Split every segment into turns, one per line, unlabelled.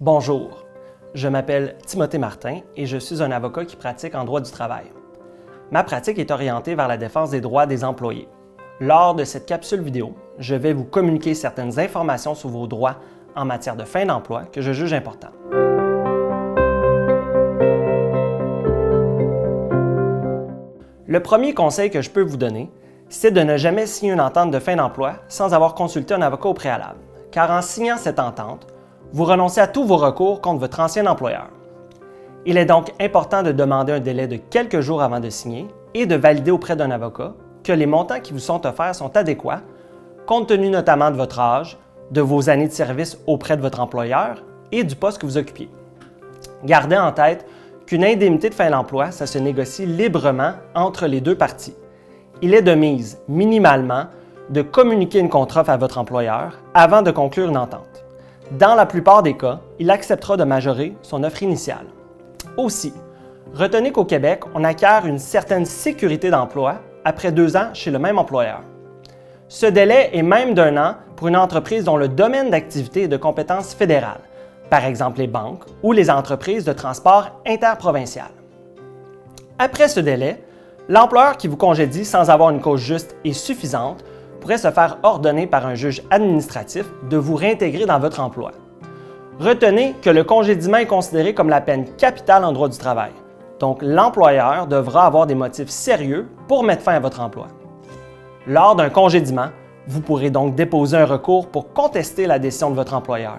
Bonjour, je m'appelle Timothée Martin et je suis un avocat qui pratique en droit du travail. Ma pratique est orientée vers la défense des droits des employés. Lors de cette capsule vidéo, je vais vous communiquer certaines informations sur vos droits en matière de fin d'emploi que je juge importants. Le premier conseil que je peux vous donner, c'est de ne jamais signer une entente de fin d'emploi sans avoir consulté un avocat au préalable, car en signant cette entente, vous renoncez à tous vos recours contre votre ancien employeur. Il est donc important de demander un délai de quelques jours avant de signer et de valider auprès d'un avocat que les montants qui vous sont offerts sont adéquats, compte tenu notamment de votre âge, de vos années de service auprès de votre employeur et du poste que vous occupiez. Gardez en tête qu'une indemnité de fin d'emploi, ça se négocie librement entre les deux parties. Il est de mise, minimalement, de communiquer une contre-offre à votre employeur avant de conclure une entente. Dans la plupart des cas, il acceptera de majorer son offre initiale. Aussi, retenez qu'au Québec, on acquiert une certaine sécurité d'emploi après 2 ans chez le même employeur. Ce délai est même d'1 an pour une entreprise dont le domaine d'activité est de compétence fédérale, par exemple les banques ou les entreprises de transport interprovincial. Après ce délai, l'employeur qui vous congédie sans avoir une cause juste et suffisante pourrait se faire ordonner par un juge administratif de vous réintégrer dans votre emploi. Retenez que le congédiement est considéré comme la peine capitale en droit du travail, donc l'employeur devra avoir des motifs sérieux pour mettre fin à votre emploi. Lors d'un congédiement, vous pourrez donc déposer un recours pour contester la décision de votre employeur.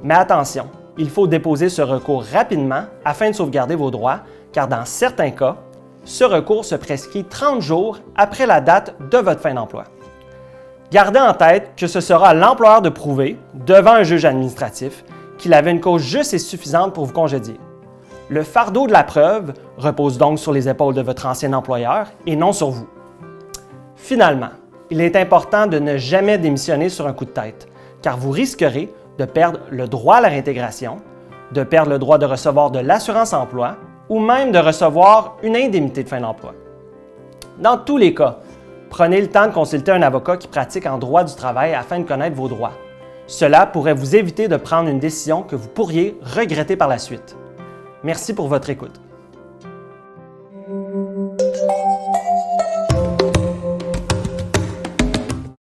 Mais attention, il faut déposer ce recours rapidement afin de sauvegarder vos droits, car dans certains cas, ce recours se prescrit 30 jours après la date de votre fin d'emploi. Gardez en tête que ce sera à l'employeur de prouver, devant un juge administratif, qu'il avait une cause juste et suffisante pour vous congédier. Le fardeau de la preuve repose donc sur les épaules de votre ancien employeur et non sur vous. Finalement, il est important de ne jamais démissionner sur un coup de tête, car vous risquerez de perdre le droit à la réintégration, de perdre le droit de recevoir de l'assurance-emploi ou même de recevoir une indemnité de fin d'emploi. Dans tous les cas, prenez le temps de consulter un avocat qui pratique en droit du travail afin de connaître vos droits. Cela pourrait vous éviter de prendre une décision que vous pourriez regretter par la suite. Merci pour votre écoute.